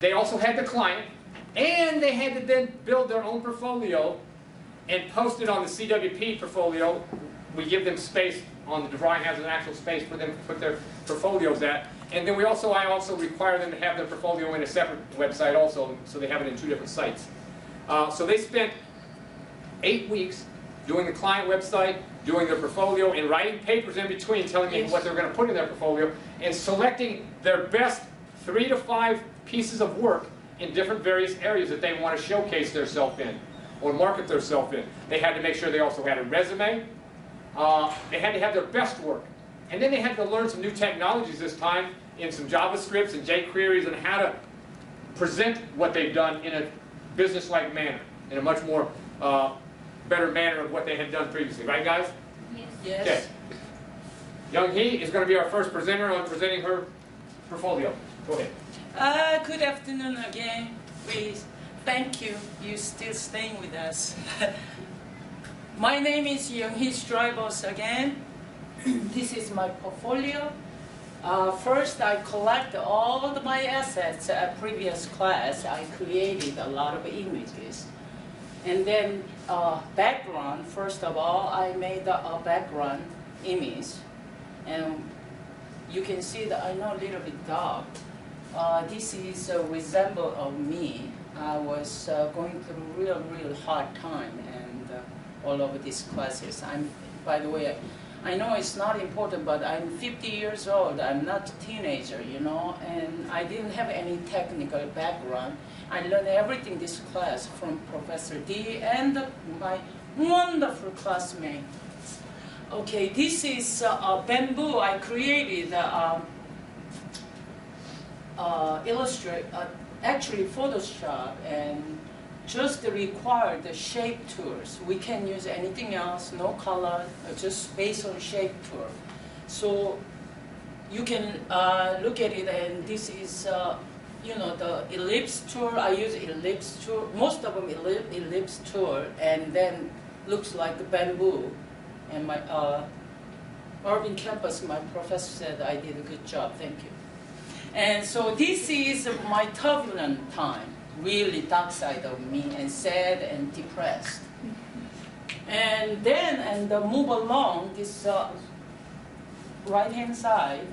they also had the client, and they had to then build their own portfolio and post it on the CWP portfolio. We give them space on the drawing, has an actual space for them to put their portfolios at. And then I also require them to have their portfolio in a separate website also, so they have it in 2 different sites. So they spent 8 weeks doing the client website, doing their portfolio, and writing papers in between telling me what they're going to put in their portfolio, and selecting their best 3 to 5 pieces of work in different various areas that they want to showcase themselves in or market themselves in. They had to make sure they also had a resume. They had to have their best work. And then they had to learn some new technologies this time in some JavaScripts and jQueries and how to present what they've done in a business-like manner, in a much more better manner of what they had done previously. Right, guys? Yes. Yes. Okay. Young Hee is going to be our first presenter on presenting her portfolio. Go ahead. Good afternoon again. Please, thank you. You're still staying with us. My name is Young Hee Stribos again. This is my portfolio. First, I collect all of my assets at previous class. I created a lot of images. And then background, first of all, I made a background image. And you can see that I know a little bit dark. This is a resemble of me. I was going through real hard time and all of these classes. By the way, I know it's not important, but I'm 50 years old. I'm not a teenager, you know, and I didn't have any technical background. I learned everything this class from Professor D and my wonderful classmates. Okay, this is bamboo. I created actually Photoshop, and just require the shape tools. We can use anything else, no color, just based on shape tool. So you can look at it, and this is, you know, the ellipse tool. I use ellipse tool, most of them ellipse tool, and then looks like bamboo. And my Irving campus, my professor said I did a good job, thank you. And so this is my turbulent time. Really dark side of me, and sad and depressed. And then, move along, this right-hand side,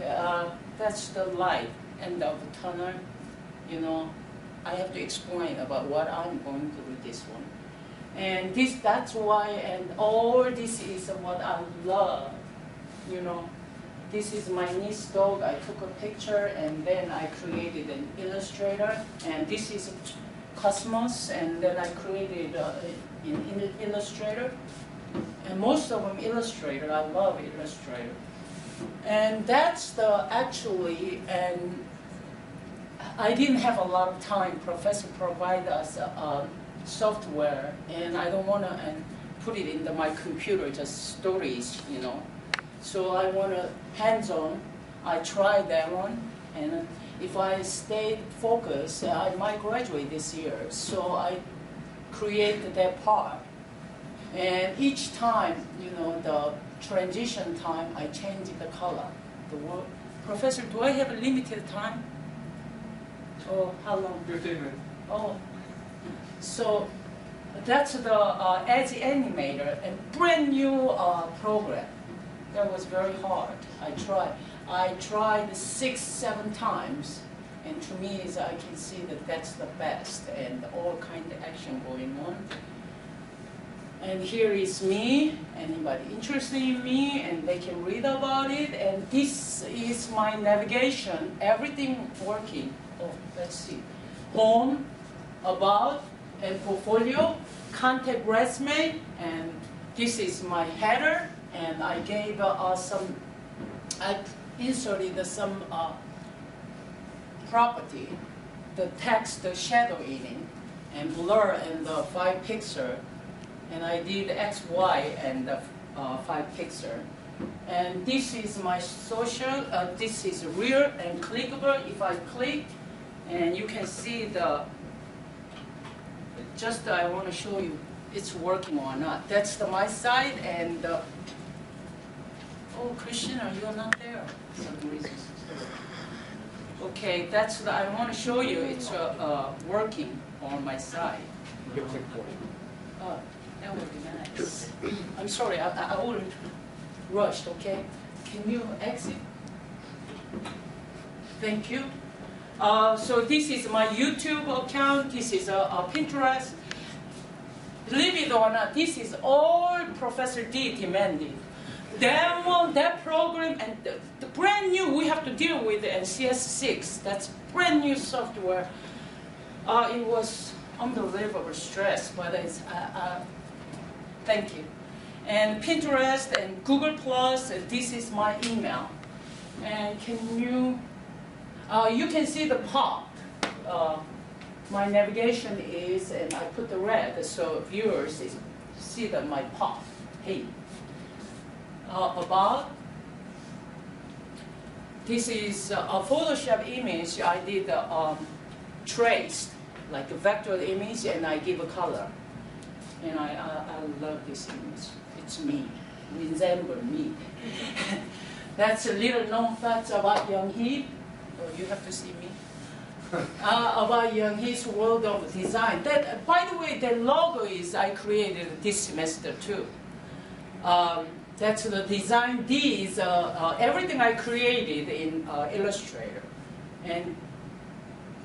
that's the light, end of the tunnel. You know, I have to explain about what I'm going through this one. And that's why, and all this is what I love, you know. This is my niece dog. I took a picture, and then I created an illustrator. And this is Cosmos, and then I created in Illustrator. And most of them Illustrator. I love Illustrator. And that's the actually, and I didn't have a lot of time. Professor provided us software, and I don't want to put it into my computer, just stories, you know. So I want to hands-on. I tried that one, and if I stayed focused, I might graduate this year. So I created that part. And each time, you know, the transition time, I changed the color. The word. Professor, do I have a limited time? Oh, how long? 15 minutes. Oh. So that's the Edge Animator, a brand new program. That was very hard. I tried 6, 7 times, and to me, I can see that that's the best, and all kind of action going on. And here is me. Anybody interested in me, and they can read about it. And this is my navigation. Everything working. Oh, let's see. Home, about, and portfolio, contact resume, and this is my header. And I gave I inserted some property, the text, the shadowing, and blur, and the 5 pixel. And I did X, Y, and the 5 pixel. And this is my social. This is real and clickable. If I click, and you can see the. Just I want to show you it's working or not. That's my side, and. Oh, Christian, you are not there for some reason. Okay, that's what I want to show you. It's working on my side. You click for it. That would be nice. I'm sorry, I wouldn't rushed, okay? Can you exit? Thank you. So this is my YouTube account. This is a Pinterest. Believe it or not, this is all Professor D demanded. That one, that program, and the brand new we have to deal with, and CS6, that's brand new software. It was unbelievable stress, but it's, thank you. And Pinterest and Google Plus, this is my email. And can you can see the pop. My navigation is, and I put the red, so viewers see that my pop. Hey. About, this is a Photoshop image I did traced, like a vector image, and I give a color. And I love this image. It's me, resemble me. That's a little known fact about Young Hee. Oh, you have to see me. About Young Hee's world of design. That, by the way, the logo is I created this semester too. That's the design D is everything I created in Illustrator. And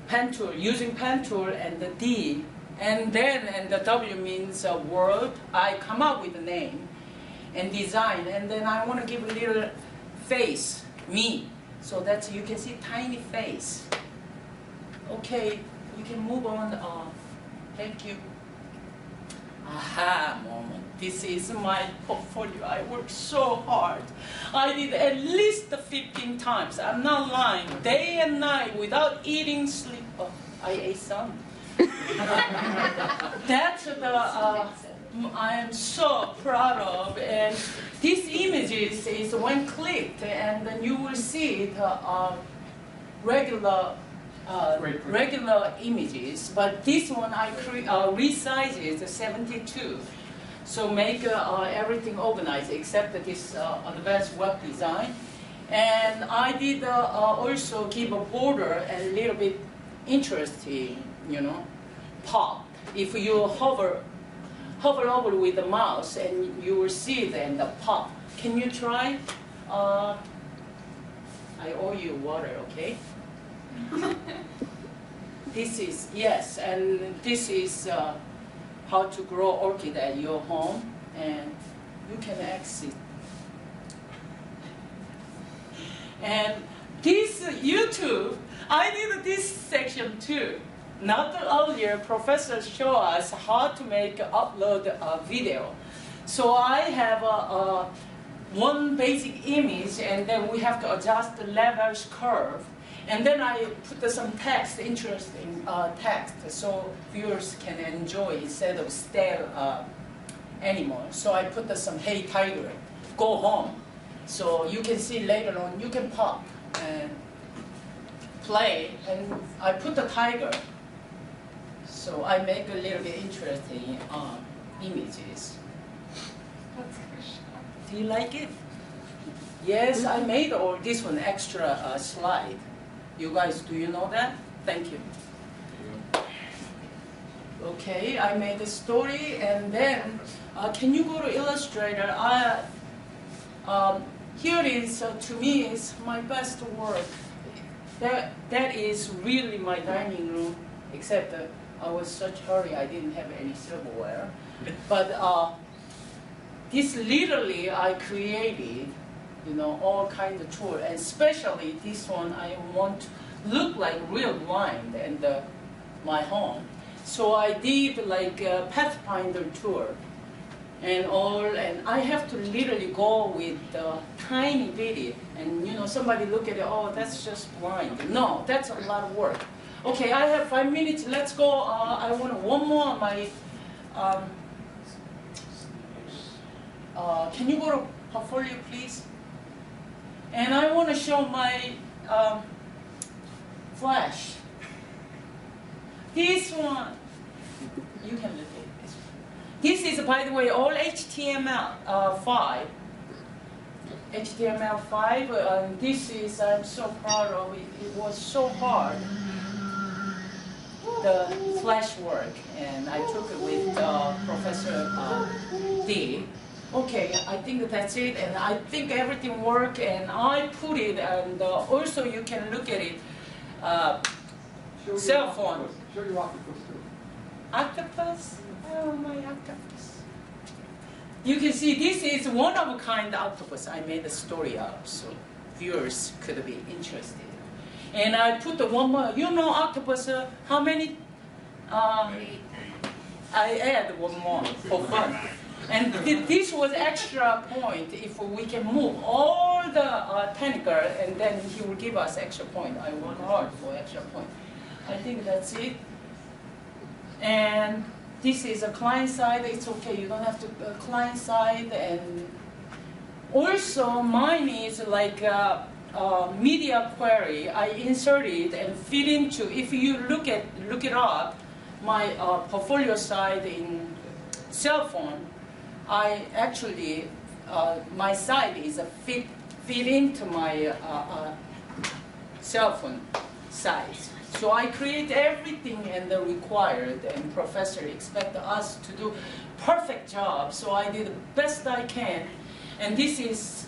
pen tool, using pen tool and the D. And then, and the W means word. I come up with a name and design. And then I want to give a little face, me. So that's, you can see tiny face. Okay, you can move on. Thank you. Aha moment. This is my portfolio. I worked so hard. I did at least 15 times. I'm not lying. Day and night without eating, sleep. Oh, I ate some. That's the I am so proud of. And these images is when clicked, and then you will see the regular images. But this one I resize it to 72. So make everything organized except this advanced web design. And I did also give a border and a little bit interesting, you know, pop. If you hover over with the mouse, and you will see then the pop. Can you try? I owe you water, okay? This is, yes, and this is how to grow orchid at your home, and you can exit. And this YouTube, I did this section too. Not earlier, professors show us how to upload a video. So I have one basic image, and then we have to adjust the levels curve. And then I put some text, interesting text, so viewers can enjoy instead of stale animals. So I put some "Hey Tiger, go home." So you can see later on, you can pop and play. And I put the tiger. So I make a little bit interesting images. Do you like it? Yes, I made all this one extra slide. You guys, do you know that? Thank you. Okay, I made a story, and then can you go to Illustrator? Here is to me is my best work. That is really my dining room, except that I was such hurry I didn't have any silverware. But this literally I created, you know, all kinds of tools, and especially this one I want to look like real blind and my home. So I did like a Pathfinder tour and all, and I have to literally go with the tiny video, and you know, somebody look at it, oh, that's just blind. No, that's a lot of work. Okay, I have 5 minutes. Let's go. I want one more on my. Can you go to portfolio, please? And I want to show my flash. This one, you can look at this. This is, by the way, all HTML5. HTML5. This is, I'm so proud of it. It was so hard, the flash work, and I took it with Professor D. Okay, I think that's it, and I think everything worked, and I put it, and also you can look at it, cell phone. Show your octopus too. Octopus? Oh, my octopus. You can see this is one of a kind octopus I made a story of, so viewers could be interested. And I put the one more, you know octopus, how many? I add one more for fun. And this was extra point if we can move all the tentacle, and then he will give us extra point. I work hard for extra point. I think that's it. And this is a client side. It's okay. You don't have to client side. And also mine is like media query. I inserted and fit into. If you look it up, my portfolio side in cell phone. I actually my side is a fit into my cell phone size. So I create everything and the required, and professor expect us to do perfect job. So I did the best I can, and this is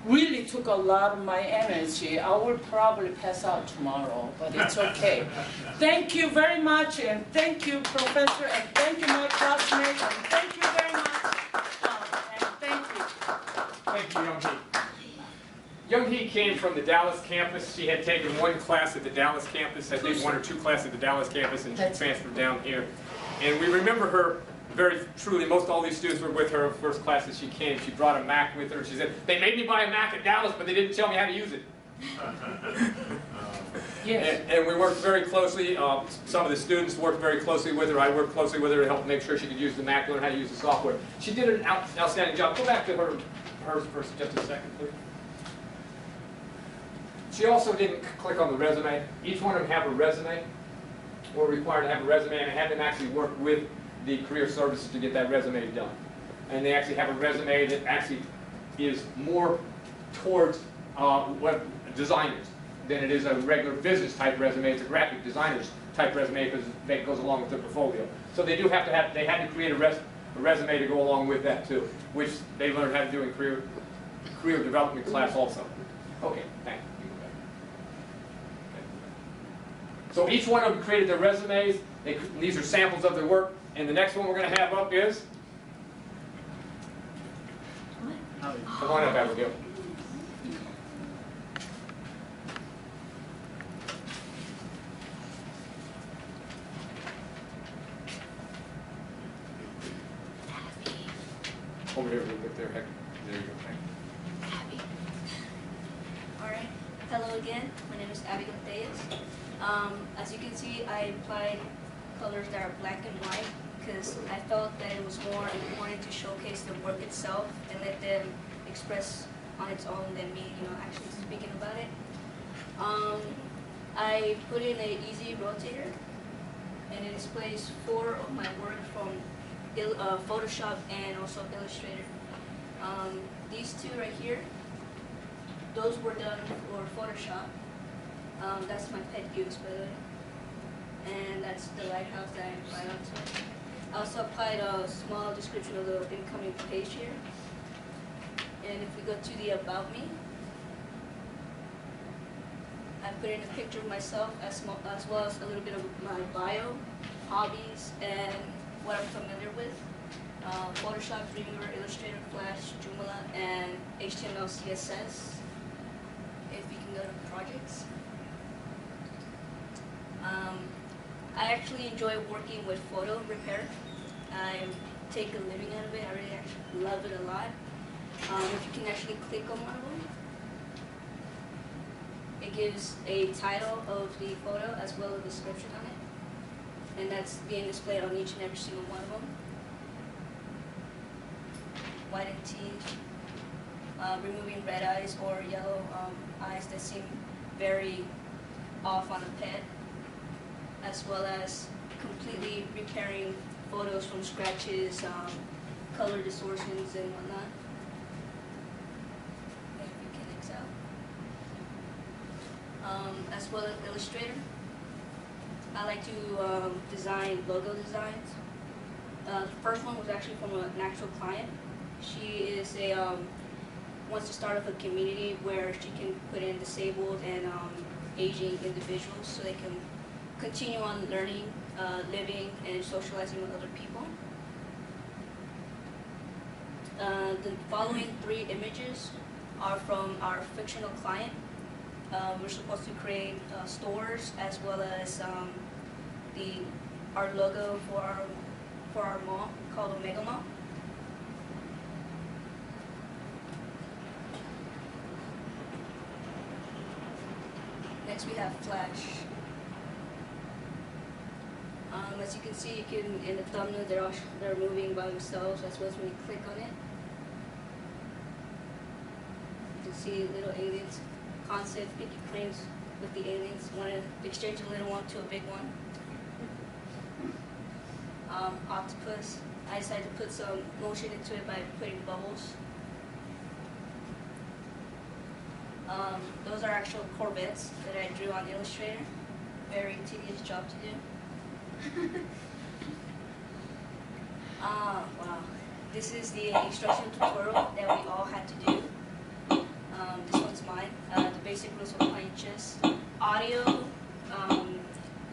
really took a lot of my energy. I will probably pass out tomorrow, but it's okay. Thank you very much, and thank you, professor, and thank you, my classmates, and thank you very much, and thank you. Thank you, Young Hee. Young Hee came from the Dallas campus. She had taken one class at the Dallas campus, I think one or two classes at the Dallas campus, and she transferred down here. And we remember her very truly. Most all these students were with her first class that she came. She brought a Mac with her. She said, they made me buy a Mac at Dallas, but they didn't tell me how to use it. Yes. And we worked very closely. Some of the students worked very closely with her. I worked closely with her to help make sure she could use the Mac, learn how to use the software. She did an outstanding job. Go back to hers for just a second, please. She also didn't click on the resume. Each one of them have a resume. We're required to have a resume, and have them actually work with the career services to get that resume done. And they actually have a resume that actually is more towards web designers than it is a regular business type resume. It's a graphic designer's type resume because it goes along with their portfolio. So they do have to have, they had to create a resume to go along with that too, which they learned how to do in career development class also. Okay, thank you. So each one of them created their resumes. These are samples of their work. And the next one we're going to have up is? Come on up, Abigail. Over here a little bit there. There you go. All right. Hello again. My name is Abigail Reyes. As you can see, I applied colors that are black and white because I felt that it was more important to showcase the work itself and let them express on its own than me, actually speaking about it. I put in an easy rotator, and it displays 4 of my work from Photoshop and also Illustrator. These 2 right here, those were done for Photoshop. That's my pet goose, by the way. And that's the lighthouse that I applied onto it. I also applied a small description of the incoming page here. And if we go to the About Me, I put in a picture of myself as well as a little bit of my bio, hobbies, and what I'm familiar with. Photoshop, Dreamweaver, Illustrator, Flash, Joomla, and HTML, CSS. If we can go to projects. I actually enjoy working with photo repair. I take a living out of it. I really actually love it a lot. If you can actually click on one of them, it gives a title of the photo as well as a description on it. And that's being displayed on each and every single one of them. White and teeth, removing red eyes or yellow eyes that seem very off on a pet, as well as completely repairing photos from scratches, color distortions, and whatnot. as well as Illustrator. I like to design logo designs. The first one was actually from an actual client. She is wants to start up a community where she can put in disabled and aging individuals so they can continue on learning, living, and socializing with other people. The following 3 images are from our fictional client. We're supposed to create stores as well as our logo for our mall called Omega Mall. Next we have Flash. As you can see, you can in the thumbnail they're moving by themselves as well as when you click on it. You can see little aliens. Concept, picky claims with the aliens. Want to exchange a little one to a big one. Octopus. I decided to put some motion into it by putting bubbles. Those are actual Corvettes that I drew on Illustrator. Very tedious job to do. Wow. This is the instructional tutorial that we all had to do. This one's mine. The basic rules of playing chess. Audio,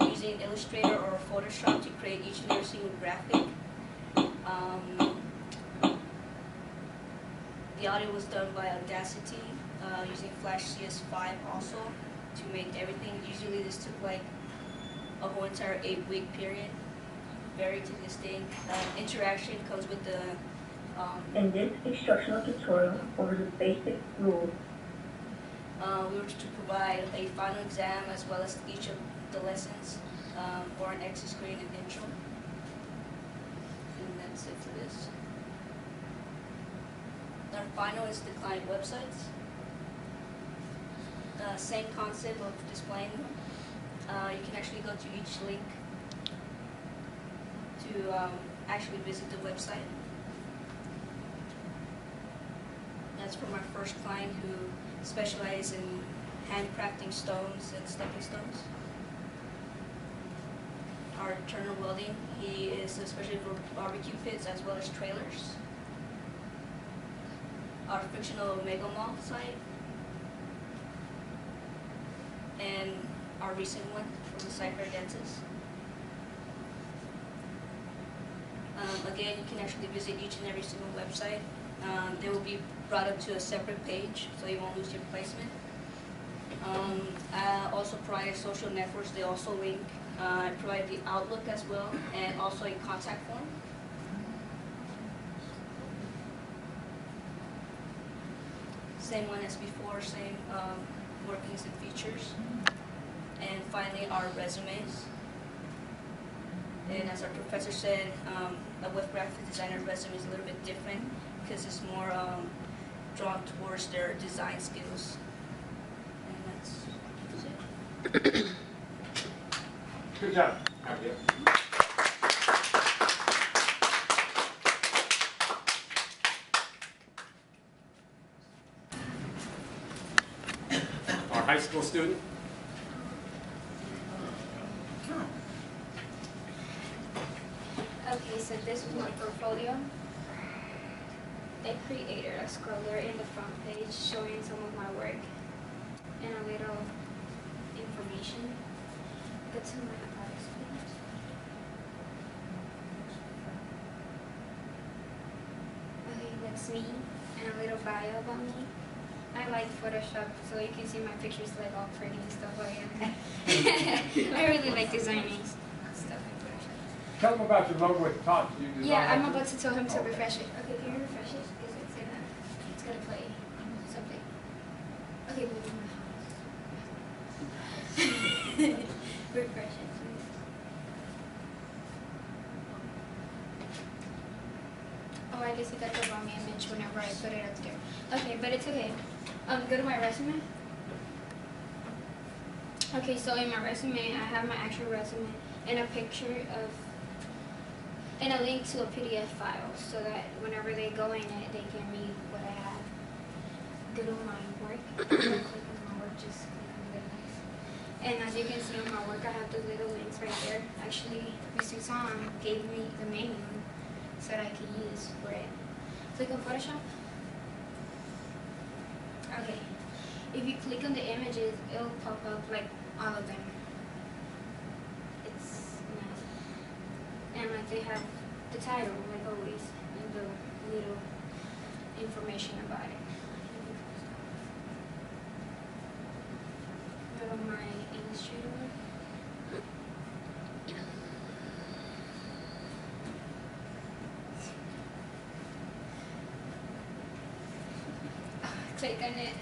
using Illustrator or Photoshop to create each and every single graphic. The audio was done by Audacity, using Flash CS5 also to make everything. Usually this took like a whole entire 8-week period. Very tedious thing. Interaction comes with the in this instructional tutorial over the basic rules. We were to provide a final exam as well as each of the lessons or an exit screen and intro. And that's it for this. Our final is the client websites. Same concept of displaying them. You can actually go to each link to actually visit the website. That's from our first client who specializes in handcrafting stones and stepping stones. Our Turner Welding, he is especially for barbecue pits as well as trailers. Our fictional Omega Mall site. And our recent one from the site for dentists. Again, you can actually visit each and every single website. They will be brought up to a separate page, so you won't lose your placement. I also provide social networks. They also link. I provide the Outlook as well, and also a contact form. Same one as before, same workings and features. And finally, our resumes. And as our professor said, a web graphic designer resume is a little bit different because it's more drawn towards their design skills. And that's it. Good job. Our high school student. Okay, so this is my portfolio. I created a scroller in the front page showing some of my work and a little information. Go to my artist page. Okay, that's me and a little bio about me. I like Photoshop, so you can see my pictures like all pretty and stuff like that. I really like designing stuff in Photoshop. Tell them about your logo at the top. You designed Yeah, I'm it. about to tell him to refresh it. Okay, can you refresh it? Because it's gonna play something. Okay, we'll do my house. Refresh it, please. Oh, I guess it got the wrong image whenever I put it up there. Okay, but it's okay. Go to my resume. Okay, so in my resume, I have my actual resume and a picture of and a link to a PDF file so that whenever they go in it, they can read what I have. Go to my work. Click on my work, just click on the And as you can see on my work, I have the little links right there. Actually, Mr. Tom gave me the manual so that I could use for it. Click on Photoshop. Okay. If you click on the images, it'll pop up like all of them. It's nice. And like they have the title, like always, and the little information about it. Go to my Illustrator one. Click on it.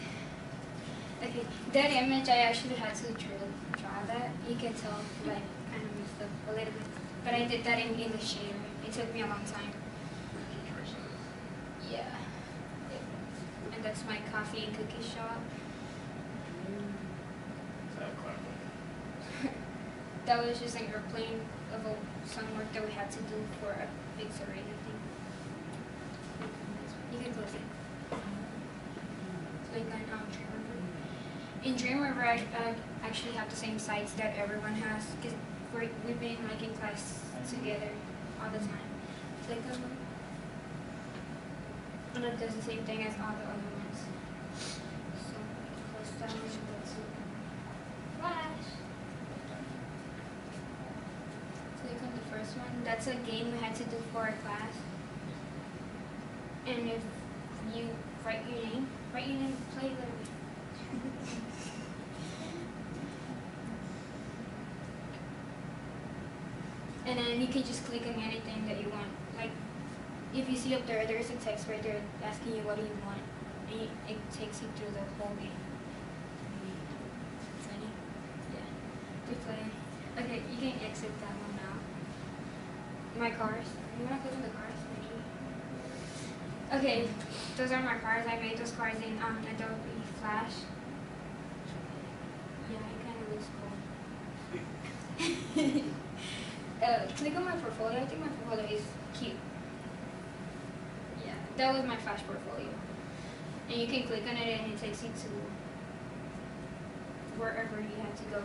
Okay, that image I actually had to draw that. You can tell, like, kind of messed up a little bit. But I did that in Illustrator. It took me a long time. Yeah. And that's my coffee and cookie shop. That was just an airplane of some work that we had to do for a big survey, I think. You can close it. Click on Dreamweaver. In Dreamweaver, I actually have the same sites that everyone has, because we've been like in class together all the time. Click on them. And it does the same thing as all the other ones. So, close that one and go to Flash. Click on the first one. That's a game we had to do for our class. And if you write your name, play literally. And then you can just click on anything that you want. Like, if you see up there, there's a text right there asking you what do you want. And it takes you through the whole game. Ready? Yeah. We play. Okay, you can exit that one now. My cars. You want to click on the cars? Okay, those are my cars. I made those cars in Adobe Flash. Yeah, it kind of looks cool. Click on my portfolio. I think my portfolio is cute. Yeah, that was my Flash portfolio. And you can click on it and it takes you to wherever you have to go.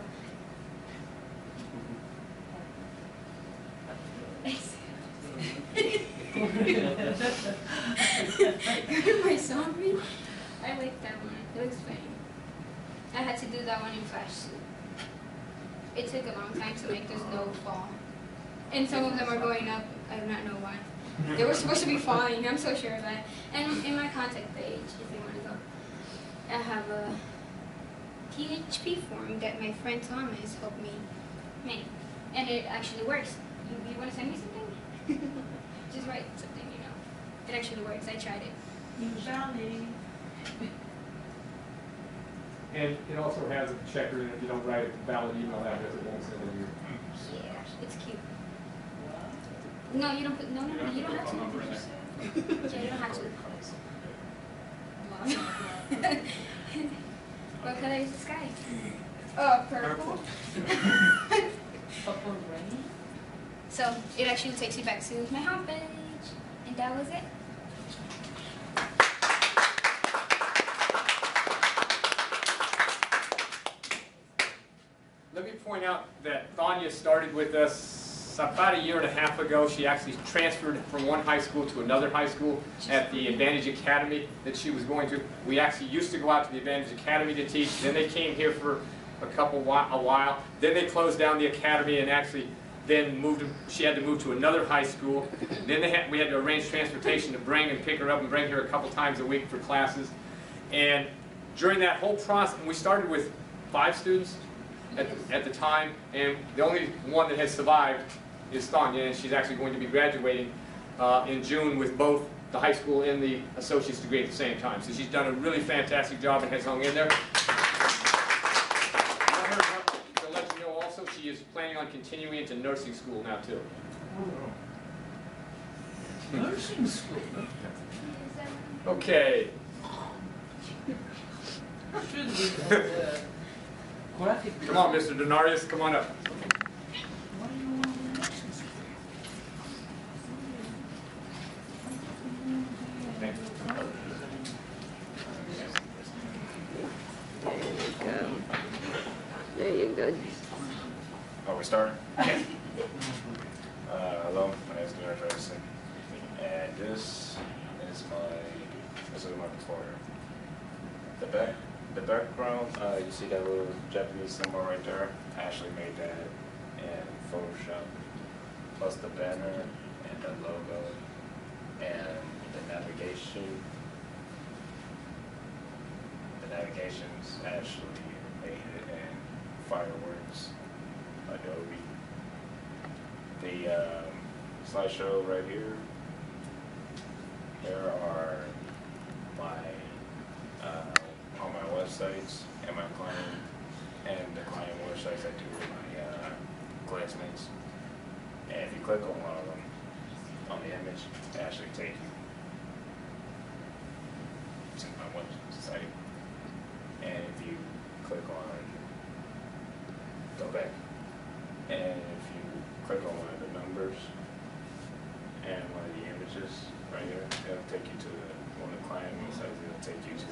My zombie? I like that one. It looks funny. I had to do that one in Flash too. It took a long time to make the snow fall. And some of them are going up. I do not know why. They were supposed to be falling. I'm so sure of that. And in my contact page, if you want to go, I have a PHP form that my friend Thomas helped me make. And it actually works. You want to send me something? Just write something, you know. It actually works. I tried it. And it also has a checker, and if you don't write a valid email address, it won't send it to you. Yeah, it's cute. No, you don't put, no, you don't have to. Yeah, you don't have to. What color is the sky? Oh, purple. Purple rain. So it actually takes you back to my homepage, and that was it. Let me point out that Thanya started with us about a year and a half ago. She actually transferred from one high school to another high school at the Advantage Academy that she was going to. We actually used to go out to the Advantage Academy to teach. Then they came here for a while. Then they closed down the academy and actually then moved. She had to move to another high school. Then we had to arrange transportation to bring and pick her up and bring her a couple times a week for classes. And during that whole process, we started with 5 students at the time, and the only one that has survived is Thanya, and she's actually going to be graduating in June with both the high school and the associate's degree at the same time. So she's done a really fantastic job and has hung in there. To let you know also, she is planning on continuing into nursing school now too. Nursing school. Okay. Should be graphic. Come on, Mr. Denarius, come on up. Why do you want nursing school? Thank you. There you go. Are we starting? Hello, my name is Internships, and this is my portfolio. The background, you see that little Japanese symbol right there? I actually made that in Photoshop, plus the banner and the logo and the navigation. The navigation's actually made it in Fireworks, Adobe. The slideshow right here, there are my all my websites and my client and the client websites I do with my classmates. And if you click on one of them, on the image, it actually takes you to my website. And if you click on, go back, and if you click on one of the numbers and one of the images right here, it'll take you to one of the client websites. It'll take you to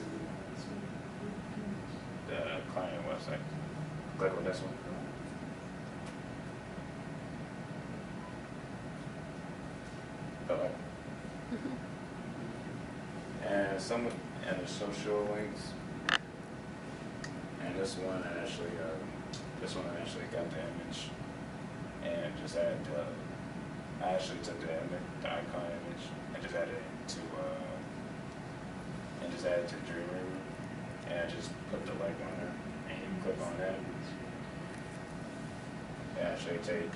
the client website. Click on this one. And the social links. And this one I actually got the image and just added I actually took the icon image and just added it to Dreamweaver, and I just put the link on there, and you click on that, it actually take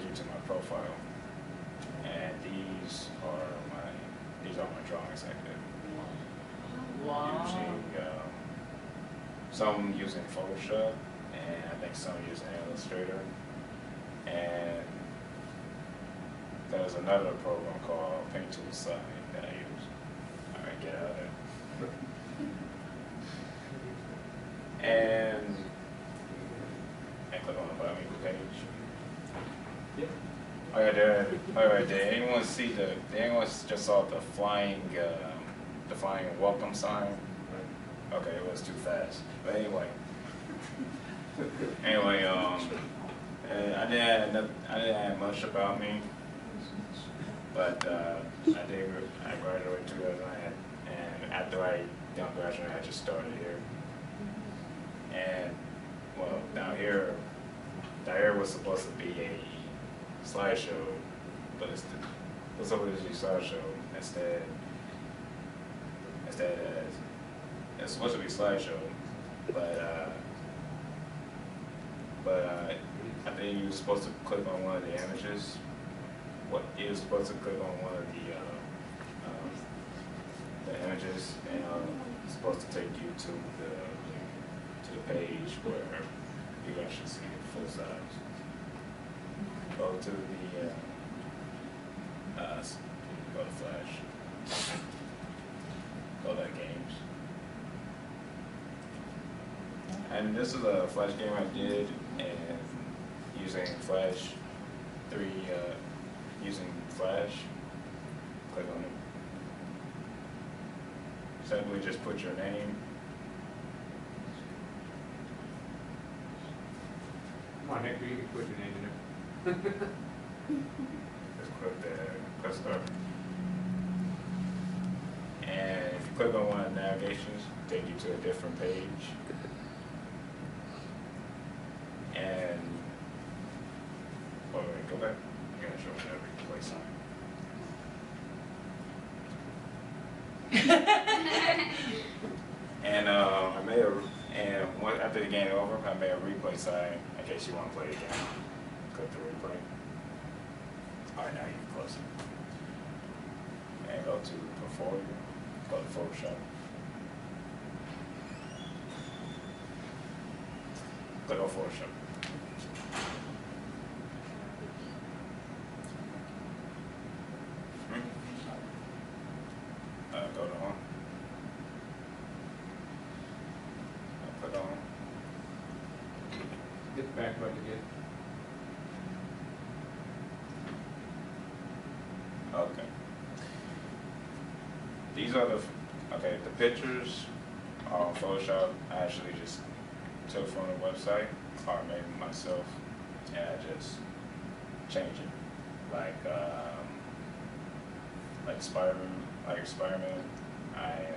you to my profile, and these are my drawings I did. Wow. Using some using Photoshop, and I think some using Illustrator, and there's another program called Paint Tool Side that I use. All right, get out of there. And click on the Buy Me page. Yep. All right, did anyone see anyone just saw the flying welcome sign? Okay, it was too fast. But anyway, I didn't add much about me, but I graduated 2009, and after I graduated, I just started here. And well, down here was supposed to be a slideshow, but it's supposed to be a slideshow instead. It's supposed to be a slideshow, but I think you were supposed to click on one of the images. You were supposed to click on one of the images, and it's supposed to take you to the page where you actually see it full size. Go to go to Flash. Go to games. And this is a Flash game I did, and using Flash 3, using Flash, click on it. Simply just put your name. Come on, Hector, you can put your name in there. Just click start. And if you click on one of the navigations, take you to a different page. And wait, go back. You gotta show me that replay sign. And after the game is over, I made a replay sign in case you want to play it again. Click the replay. All right, now you can close it. And go to Portfolio. Go to Photoshop. Click on Photoshop. Go to Home. Click on. Hit the back button again. Okay. These are the pictures Photoshop, I actually just took from the website, or maybe myself, and I just change it. Like Spider-Man, I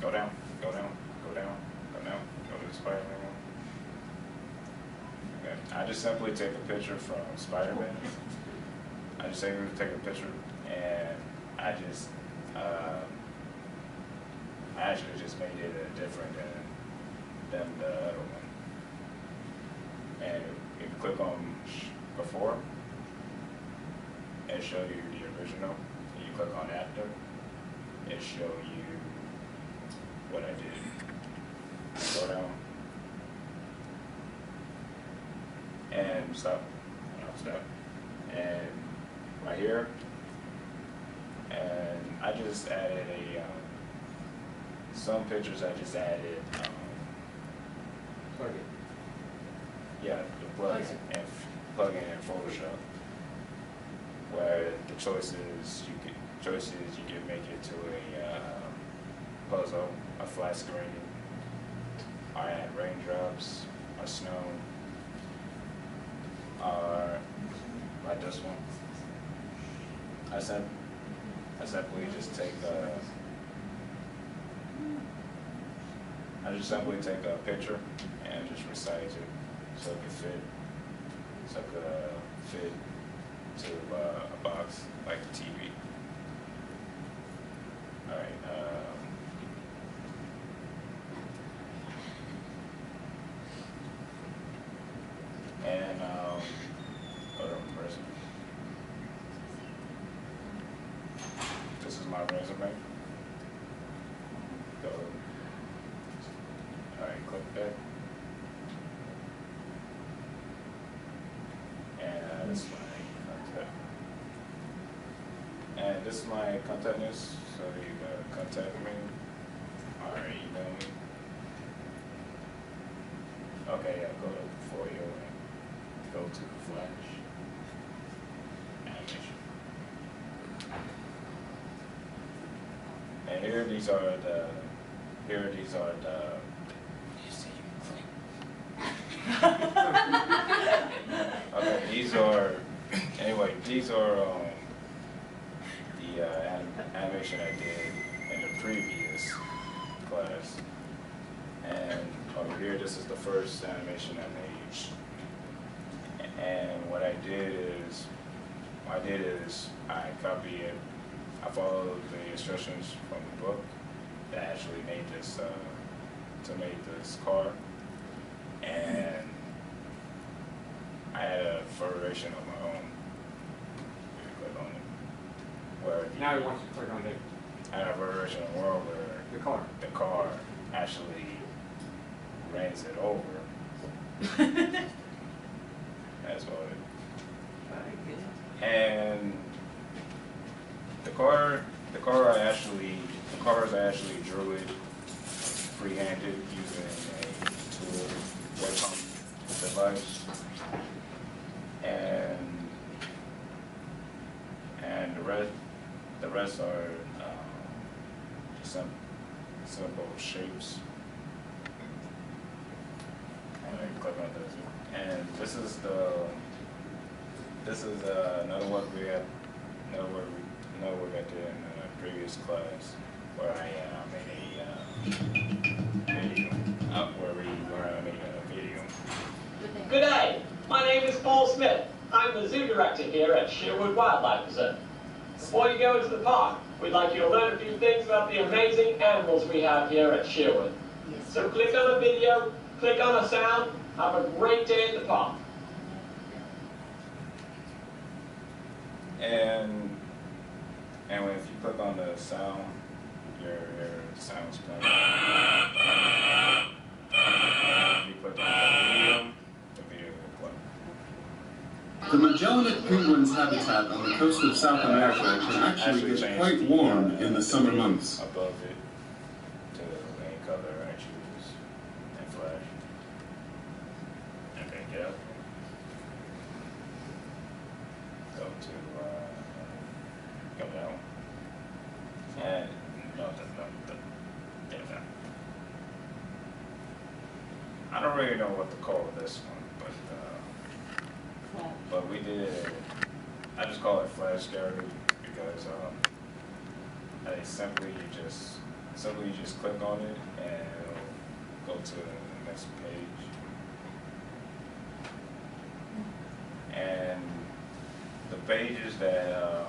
go down, go down, go down, go down, go to the Spider-Man one. Okay. I just simply take a picture from Spider-Man. I just take a picture, and I just I actually just made it different than the other one. And if you click on before, it show you the original. And you click on after, it show you what I did. Go down and stop. Stop. And right here, and I just added some pictures. I just added. Plug it. Yeah, the plugin in Photoshop, where the choices you can make it to a puzzle, a flat screen. I add raindrops, or snow, or like this one. I simply just take a picture and just resize it so it could fit to a box like a TV. All right. And go to resume. This is my resume. Go. All right, click that. And this is my contact. And this is my contact list, so you gotta contact me or email me. Okay, yeah, go to for you and go to Flash animation. And these are the. Okay, these are the animation I did in the previous class. And over here, this is the first animation I made. And what I did is I copied it. I followed the instructions from the book that actually made this to make this car, and I had a variation of my own. You click on it. Where Now he wants you to click on I had a variation of the world where the car actually runs it over. That's what it. Very good. And the cars I actually drew it free-handed using a tool, web pump device, and the rest are just some simple shapes. And I click on this, and this is another work we did in the previous class, where I made a video. Where I made a video. Good day. My name is Paul Smith. I'm the zoo director here at Sherwood Wildlife Preserve. Before you go into the park, we'd like you to learn a few things about the amazing animals we have here at Sherwood. So click on a video, click on a sound, have a great day at the park. And if you click on the sound, your sound's playing. If you click on the video will play. The Magellanic penguin's habitat on the coast of South America can actually get quite warm in the summer months. Above it to any color I choose and flash. Okay, get up. Go to go down. And no, yeah, down. I don't really know what to call this one, but we did. I just call it flash gallery because I simply you just click on it and it'll go to the next page. And the pages that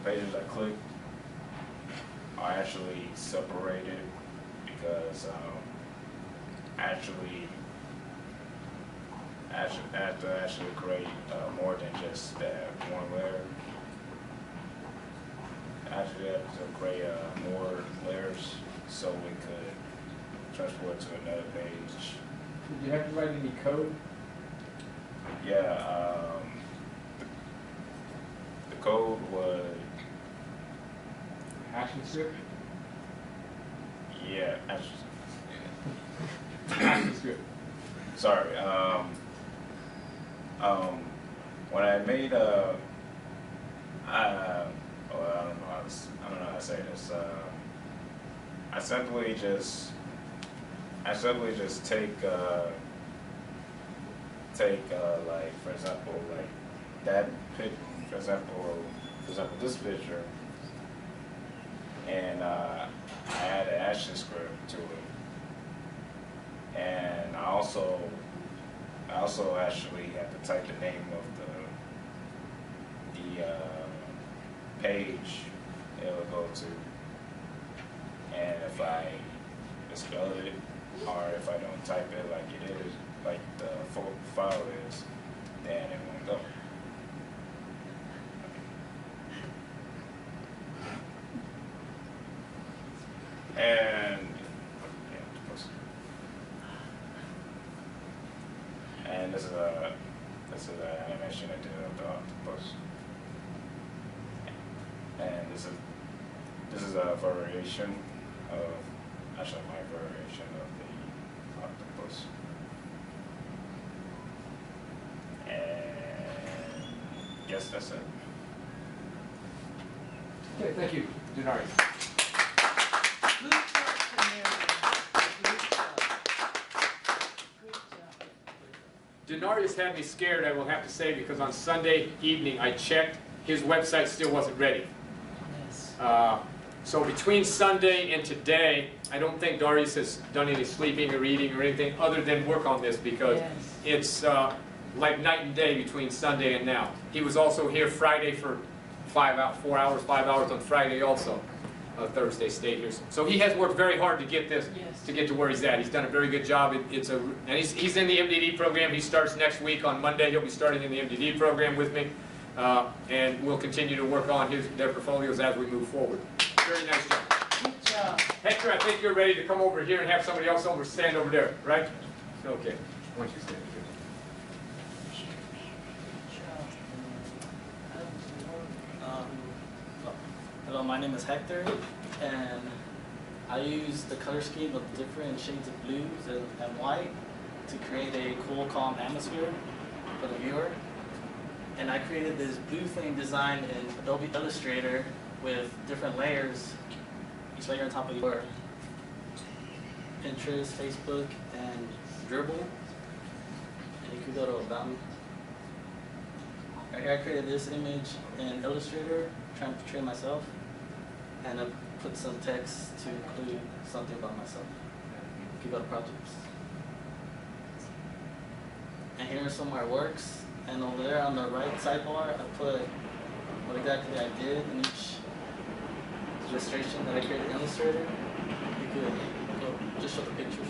I click are actually separated because I have to actually create more than just that one layer. I actually have to create more layers so we could transport to another page. Did you have to write any code? Yeah, the code was Hashing script? yeah. Hashing script. Sorry. When I made I don't know how to say this. I simply just take like for example like that pic, for example this picture, and I add an action script to it, and I also actually have to type the name of the page it will go to, and if I misspell it or if I don't type it like it is, like the file is, then it won't go. And this is an animation I did of the octopus. And this is a variation of actually my variation of the octopus. And yes, that's it. Okay, thank you, Denari. Good job, Denarius had me scared, I will have to say, because on Sunday evening I checked, his website still wasn't ready. Yes. So between Sunday and today, I don't think Darius has done any sleeping or eating or anything other than work on this because it's like night and day between Sunday and now. He was also here Friday for 5 hours on Friday also. Thursday stayed here. So he has worked very hard to get this, to get to where he's at. He's done a very good job. And he's in the MDD program. He starts next week on Monday. He'll be starting in the MDD program with me. And we'll continue to work on their portfolios as we move forward. Very nice job. Good job. Hector, I think you're ready to come over here and have somebody else stand over there, right? Okay. Why don't you stand here? Hello, my name is Hector, and I use the color scheme of different shades of blues and white to create a cool, calm atmosphere for the viewer. And I created this blue flame design in Adobe Illustrator with different layers, each layer on top of your Pinterest, Facebook, and Dribbble. And you can go to About Me. Right here I created this image in Illustrator, trying to portray myself, and I put some text to include something about myself. You can go to projects. And here are some of my works, and over there on the right sidebar, I put what exactly I did in each illustration that I created in Illustrator. You could go, just show the pictures.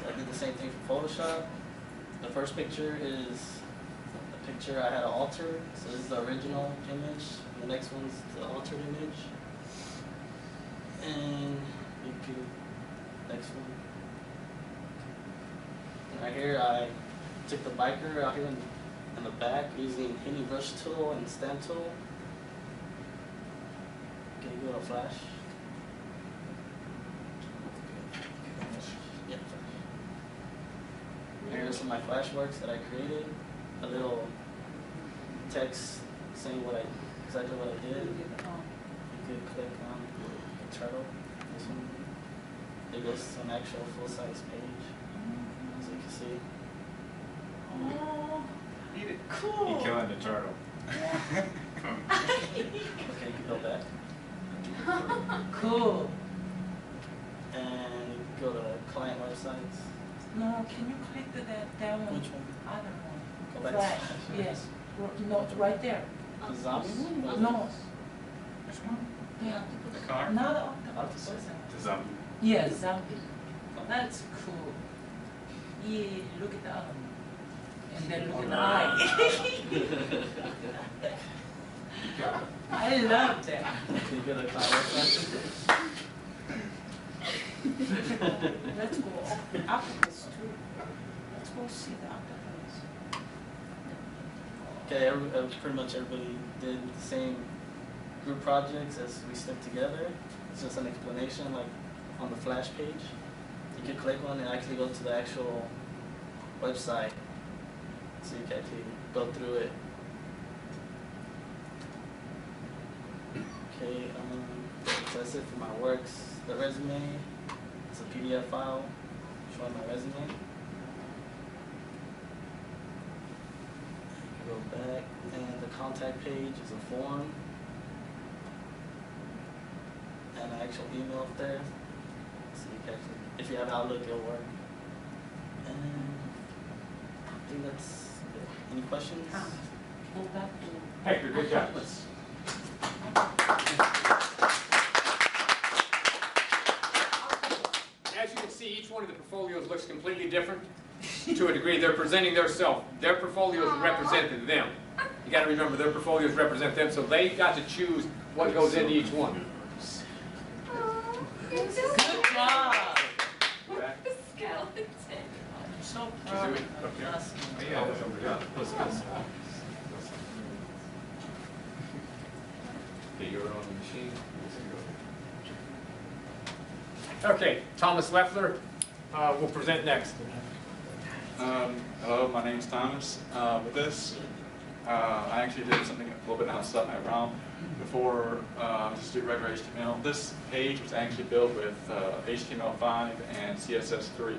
I did the same thing for Photoshop. The first picture is a picture I had to alter. So this is the original image. The next one's the altered image. And you could, next one. And right here I took the biker out here in the back using any brush tool and stamp tool. Can you go to flash? Yeah, some of my flash works that I created, a little text saying exactly what I did. You could click on the turtle. This one. It goes to an actual full-size page, as you can see. Oh, Eat it. cool. He killing the turtle. Okay, you can go back. Cool. And you can go to client websites. No, can you click that one? Which one? Other one. Go back Flash. to Yes. No, it's right there. the zombie. No. Which one? Yeah. The car? Not octopus. Octopus. The zombie. Yeah, zombie. That's cool. Yeah, look at the arm. And then look at the eye. I love that. Can you go to client website? Let's go octopus too. Let's go see the octopus. Okay, pretty much everybody did the same group projects as we stuck together. It's just an explanation, like on the flash page. You can click one and actually go to the actual website, so you can actually go through it. Okay, so that's it for my works. The resume, it's a PDF file showing my resume. Go back, and the contact page is a form, and an actual email up there. So you can actually, if you have Outlook, it'll work. And I think that's it. Any questions? Go back to Hector, good job. As you can see, each one of the portfolios looks completely different. To a degree, they're presenting their self. Their portfolios represent them. You got to remember, their portfolios represent them, so they got to choose what goes into each one. Good job. Skeleton. I'm so proud of us. Okay, Thomas Leffler will present next. Hello, my name's Thomas. With this, I actually did something a little bit outside my realm. Before just do regular HTML, this page was actually built with HTML5 and CSS3.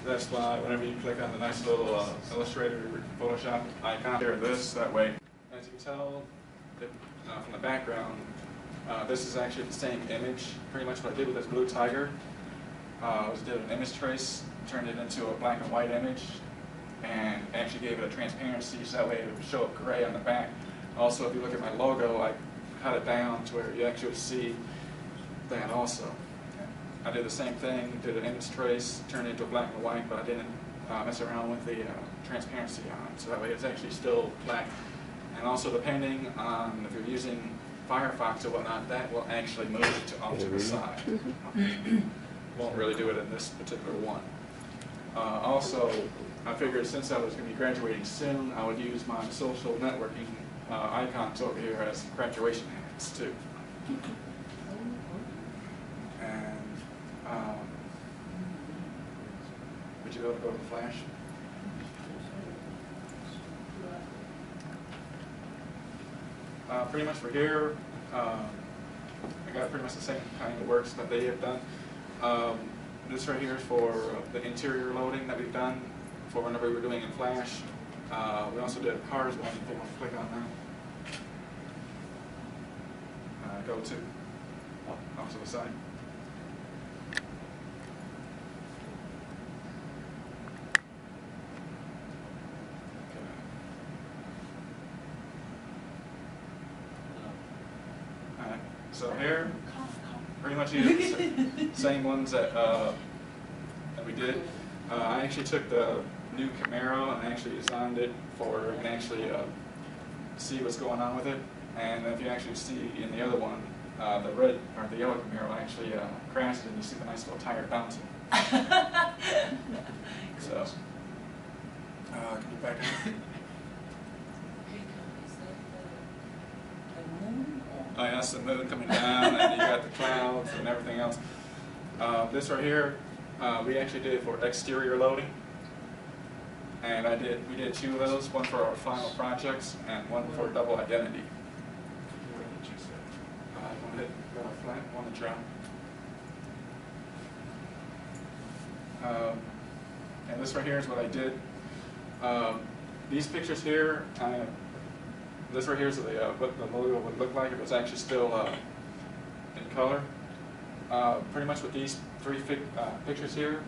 That's why whenever you click on the nice little Illustrator Photoshop icon here, that way, as you can tell from the background, this is actually the same image. Pretty much what I did with this blue tiger was did an image trace, turned it into a black and white image, and actually gave it a transparency so that way it would show up gray on the back. Also, if you look at my logo, I cut it down to where you actually see that also. I did the same thing, did an image trace, turned it into black and white, but I didn't mess around with the transparency on it, so that way it's actually still black. And also, depending on if you're using Firefox or whatnot, that will actually move it to off to the side. Won't really do it in this particular one. Also, I figured since I was going to be graduating soon, I would use my social networking icons over here as graduation hats too. And would you be able to go to the Flash? Pretty much for here, I got pretty much the same kind of works that they have done. This right here is for the interior loading that we've done for whenever we're doing in Flash. We also did a cars one if you want to click on that. Go to off to the side. So here, pretty much use the same ones that we did. I actually took the new Camaro and actually designed it for you can actually see what's going on with it. And if you actually see in the other one, the red or the yellow Camaro actually crashed and you see the nice little tire bouncing. So, can you back up? Oh yeah, that's the moon coming down, and you got the clouds and everything else. This right here, we actually did it for exterior loading. And we did 2 of those, one for our final projects and one for double identity. One hit flat, one to drop. And this right here is what I did. These pictures here, this right here is what the logo would look like if it was actually still in color. Pretty much with these 3 pictures here,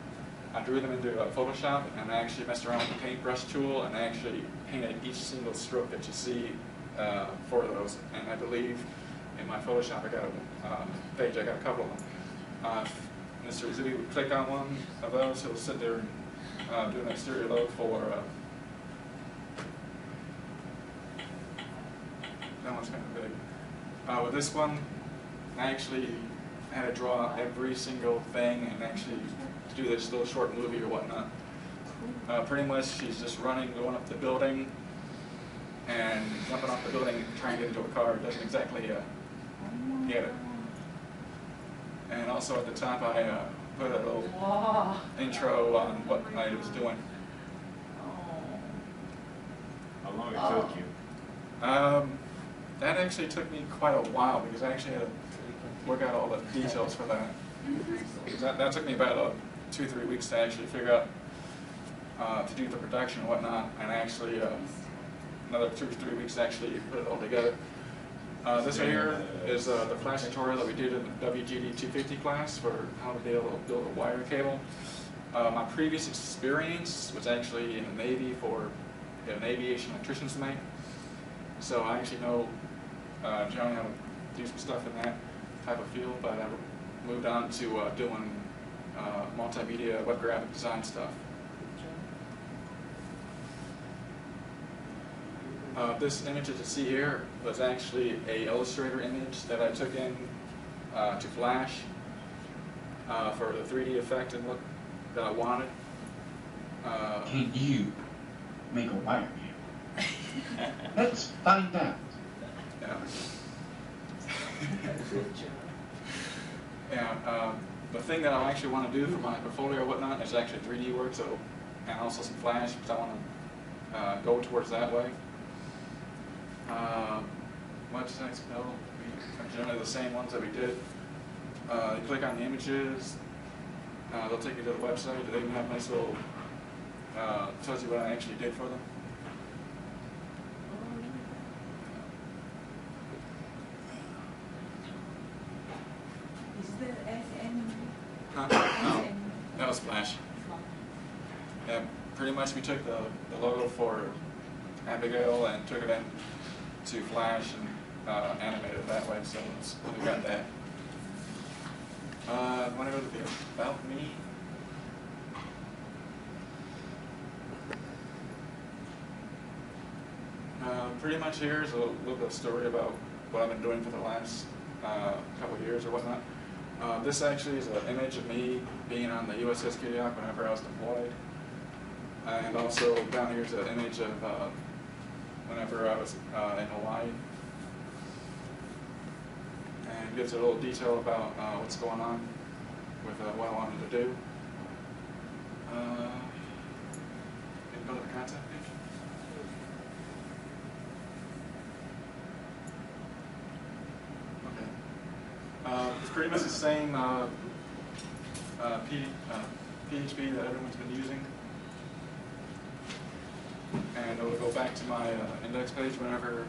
I drew them into Photoshop and I actually messed around with the paintbrush tool and I actually painted each single stroke that you see for those. And I believe in my Photoshop I got a page, I got a couple of them. Mr. Zui would click on one of those, he'll sit there and do an exterior load for that one's kind of big. With this one, I actually had to draw every single thing and actually do this little short movie or whatnot. Pretty much she's just running, going up the building, and jumping off the building trying to get into a car. Doesn't exactly get it. And also at the top I put a little intro on what I was doing. How long it took you? That actually took me quite a while because I actually had to work out all the details for that. That took me about 2-3 weeks to actually figure out to do the production and whatnot, and actually another 2 or 3 weeks to actually put it all together. This right here is the flash tutorial that we did in the WGD 250 class for how to be able to build a wire cable. My previous experience was actually in the Navy for an aviation electrician's mate. So I actually know generally how to do some stuff in that type of field, but I moved on to doing multimedia web graphic design stuff. This image that you see here was actually a Illustrator image that I took in to Flash for the 3D effect and look that I wanted. Can you make a wire cable? Let's find out. Yeah. Yeah. The thing that I actually want to do for my portfolio or whatnot is actually 3D work, so, and also some Flash, because I want to go towards that way. Websites, no, are generally the same ones that we did. You click on the images, they'll take you to the website. They even have a nice little, tells you what I actually did for them. Is there any? Huh? No, that was Flash. Yeah, pretty much we took the logo for Abigail and took it in to Flash and animated it that way, so we got that. Want to go to the About Me? Pretty much here's a little bit of story about what I've been doing for the last couple of years or whatnot. This actually is an image of me being on the USS Kodiak whenever I was deployed. And also down here is an image of whenever I was in Hawaii. And gives a little detail about what's going on with what I wanted to do. Can you go to the contact page? It's pretty much the same PHP that everyone's been using. And it'll go back to my index page whenever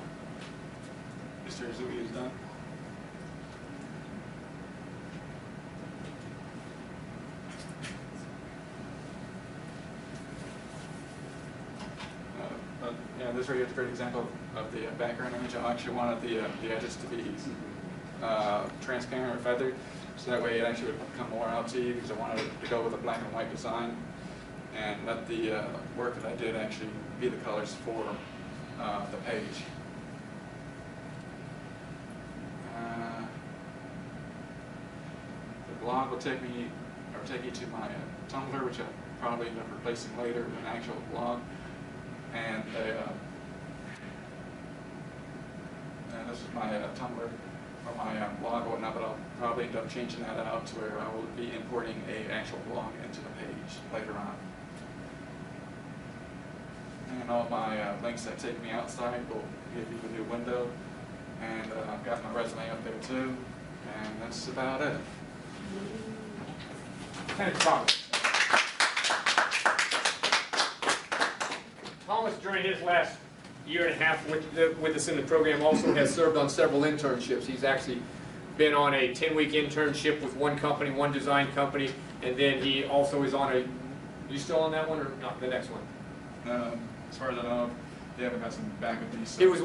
Mr. Zui is done. Yeah, this right here is a great example of the background image. I actually wanted the edges to be transparent or feathered, so that way it actually would come more out to you, because I wanted it to go with a black and white design and let the work that I did actually be the colors for the page. The blog will take you to my Tumblr, which I'll probably end up replacing later with an actual blog. And this is my Tumblr or my blog or whatnot, but I'll probably end up changing that out to where I will be importing an actual blog into the page later on. and all my links that take me outside will give you a new window. And I've got my resume up there too, and that's about it. Thanks, Thomas. Thomas, during his last year and a half with us in the program, also has served on several internships. He's actually been on a 10-week internship with one company, one design company, and then he also is on a, you still on that one or not, the next one? As far as I know, they haven't got some back with these. He was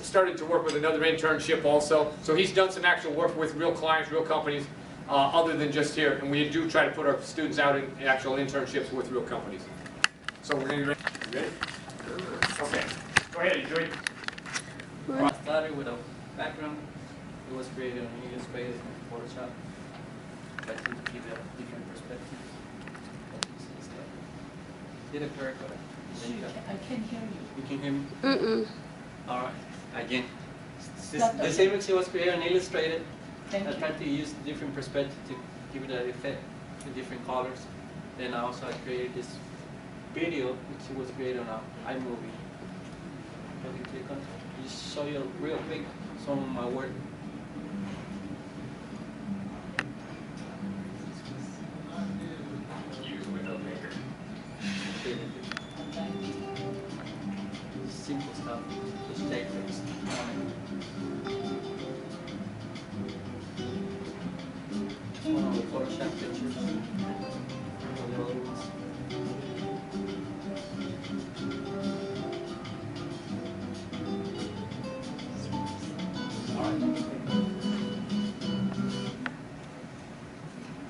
started to work with another internship also, so he's done some actual work with real clients, real companies, other than just here, and we do try to put our students out in actual internships with real companies. So we're going to be ready? Okay, go ahead, enjoy. I started with a background. It was created on Illustrator and Photoshop. I think to give a different perspective. Did a haircut. I can hear you. You can hear me? Mm-mm. Alright, again. This image was created on Illustrated. Thank I you. tried to use different perspective to give it an effect with different colors. Then I created this video, which was created on iMovie. If you click on it, just show you real quick some of my work. Simple stuff, just take things. One of the Photoshop pictures. The other ones.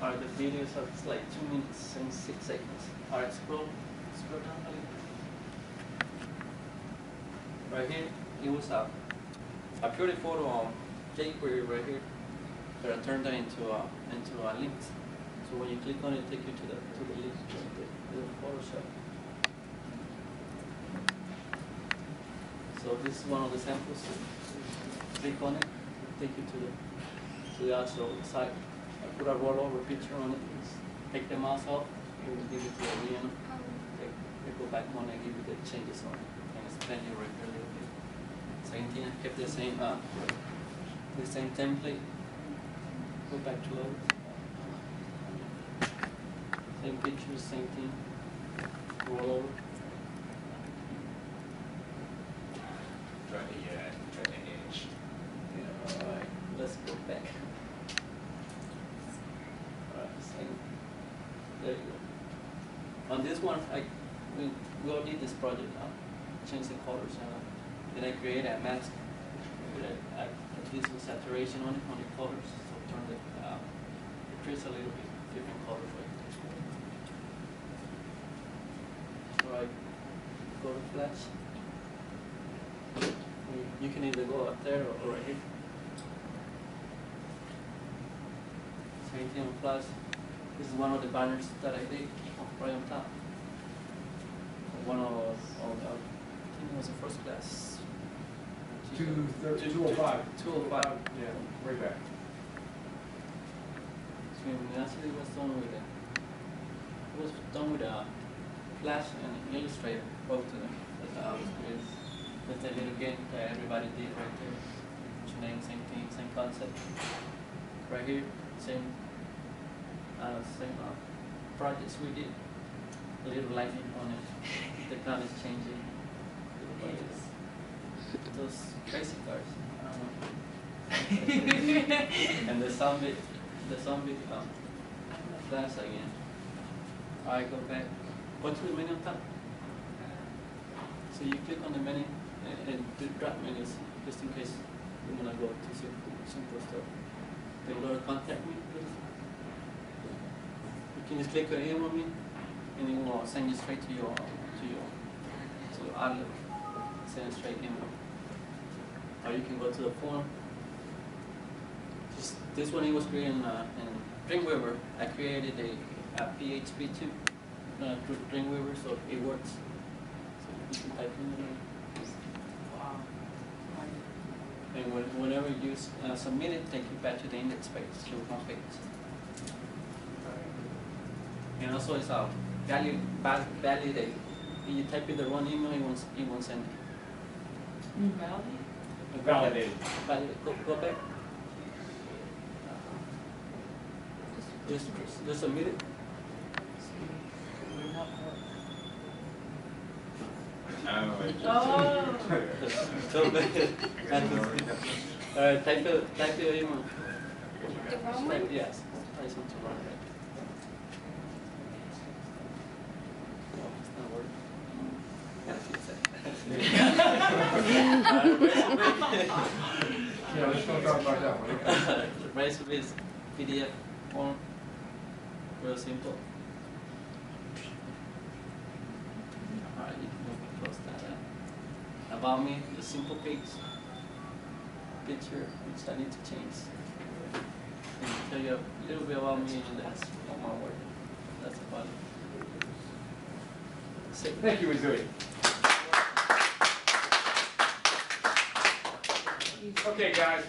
Alright, the videos are like 2 minutes and 6 seconds. Alright, scroll down a little. Right here, it was a purely photo on jQuery right here, but I turned that into a link. So when you click on it, it takes you to the link to the Photoshop. So this is one of the samples. Click on it, take you to the actual site. I put a rollover picture on it. Take the mouse off, it will give it to the original. Go back on and give you the changes on it. And explain you right here a little bit. Same thing, I kept the same template. Go back to load. Same pictures, same thing. Roll over. Try the edge. Alright, let's go back. Alright, same. There you go. On this one, we all did this project now. Change the colors. Then I created a mask with at least with saturation on it, on the colors. So turn it creates a little bit different colors right there. So I go to Flash. You can either go up there or right here. Same thing on Flash. This is one of the banners that I did right on top. One of I think it was the first class. 205. 205. Yeah, way back. So it actually was done with it was done with a Flash and Illustrator, both of them. That's a little game that everybody did right there. Which name, same thing, same concept. Right here, same projects we did. A little lightning on it. The cloud is changing. Those crazy cars. And the zombie flash again. I go back. Go to the menu on top. So you click on the menu and the drop menus just in case you wanna go to simple stuff. They will contact me, please. You can just click on email me and it will send you straight to your Outlook. Send it straight email. Or you can go to the form. This one it was created in Dreamweaver. I created a PHP 2 through Dreamweaver, so it works. So you can type in it. Wow. And whenever you submit it, take you back to the index page, to the home page. And also it's a validate When you type in the wrong email, it won't send it. Validated. Go back. Just submit it. I don't know. So bad. Alright, type your email. The wrong one? Yes. I just want to run it. Oh, it's not working. Yeah, let's don't talk about that one. Resume is PDF form. Real simple. Alright, you can close that out. About me, the simple picture which I need to change. And tell you a little bit about me and that's all my work. That's about it. Thank you, Missouri. Okay, guys.